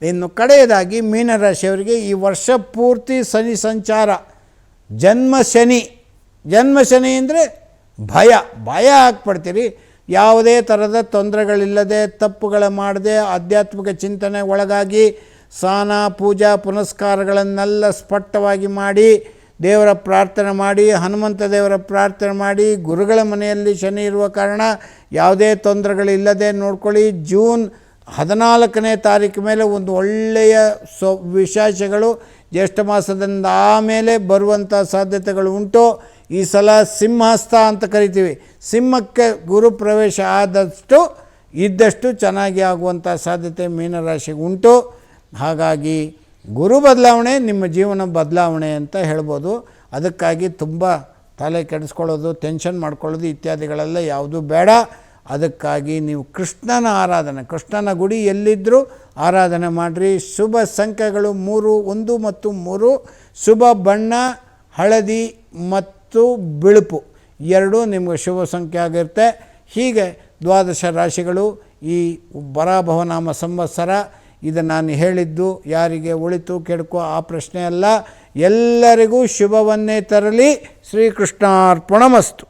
ಇನ್ನು ಕಡೆಯದಾಗಿ ಮೀನರಾಶಿಯವರಿಗೆ ಈ ವರ್ಷ ಪೂರ್ತಿ ಶನಿ ಸಂಚಾರ, ಜನ್ಮ ಶನಿ ಅಂದರೆ ಭಯ ಆಗ್ಬಿಡ್ತೀರಿ. ಯಾವುದೇ ಥರದ ತೊಂದರೆಗಳಿಲ್ಲದೆ, ತಪ್ಪುಗಳ ಮಾಡದೆ, ಆಧ್ಯಾತ್ಮಿಕ ಚಿಂತನೆ ಒಳಗಾಗಿ ಸ್ನಾನ ಪೂಜಾ ಪುನಸ್ಕಾರಗಳನ್ನೆಲ್ಲ ಸ್ಪಷ್ಟವಾಗಿ ಮಾಡಿ, ದೇವರ ಪ್ರಾರ್ಥನೆ ಮಾಡಿ, ಹನುಮಂತ ದೇವರ ಪ್ರಾರ್ಥನೆ ಮಾಡಿ, ಗುರುಗಳ ಮನೆಯಲ್ಲಿ ಶನಿ ಇರುವ ಕಾರಣ ಯಾವುದೇ ತೊಂದರೆಗಳಿಲ್ಲದೆ ನೋಡ್ಕೊಳ್ಳಿ. ಜೂನ್ 14ನೇ ತಾರೀಕು ಮೇಲೆ ಒಂದು ಒಳ್ಳೆಯ ವಿಶೇಷಗಳು ಜ್ಯೇಷ್ಠ ಮಾಸದಿಂದ ಆಮೇಲೆ ಬರುವಂಥ ಸಾಧ್ಯತೆಗಳು ಉಂಟು. ಈ ಸಲ ಸಿಂಹಸ್ಥ ಅಂತ ಕರಿತೀವಿ. ಸಿಂಹಕ್ಕೆ ಗುರು ಪ್ರವೇಶ ಇದ್ದಷ್ಟು ಚೆನ್ನಾಗಿ ಆಗುವಂಥ ಸಾಧ್ಯತೆ ಮೀನರಾಶಿಗೆ ಉಂಟು. ಹಾಗಾಗಿ ಗುರು ಬದಲಾವಣೆ ನಿಮ್ಮ ಜೀವನ ಬದಲಾವಣೆ ಅಂತ ಹೇಳ್ಬೋದು. ಅದಕ್ಕಾಗಿ ತುಂಬ ತಲೆ ಕೆಡಿಸ್ಕೊಳ್ಳೋದು, ಟೆನ್ಷನ್ ಮಾಡ್ಕೊಳ್ಳೋದು ಇತ್ಯಾದಿಗಳೆಲ್ಲ ಯಾವುದೂ ಬೇಡ. ಅದಕ್ಕಾಗಿ ನೀವು ಕೃಷ್ಣನ ಆರಾಧನೆ, ಕೃಷ್ಣನ ಗುಡಿ ಎಲ್ಲಿದ್ದರೂ ಆರಾಧನೆ ಮಾಡಿರಿ. ಶುಭ ಸಂಖ್ಯೆಗಳು 3, 1 ಮತ್ತು 3. ಶುಭ ಬಣ್ಣ ಹಳದಿ ಮತ್ತು ಬಿಳುಪು, ಎರಡೂ ನಿಮಗೆ ಶುಭ ಸಂಖ್ಯೆ ಆಗಿರುತ್ತೆ. ಹೀಗೆ 12 ರಾಶಿಗಳು ಈ ಪರಾಭವನಾಮ ಸಂವತ್ಸರ. ಇದು ನಾನು ಹೇಳಿದ್ದು ಯಾರಿಗೆ ಒಳಿತು ಕೆಡುಕು ಆ ಪ್ರಶ್ನೆ ಅಲ್ಲ. ಎಲ್ಲರಿಗೂ ಶುಭವನ್ನೇ ತರಲಿ. ಶ್ರೀಕೃಷ್ಣಾರ್ಪಣಮಸ್ತು.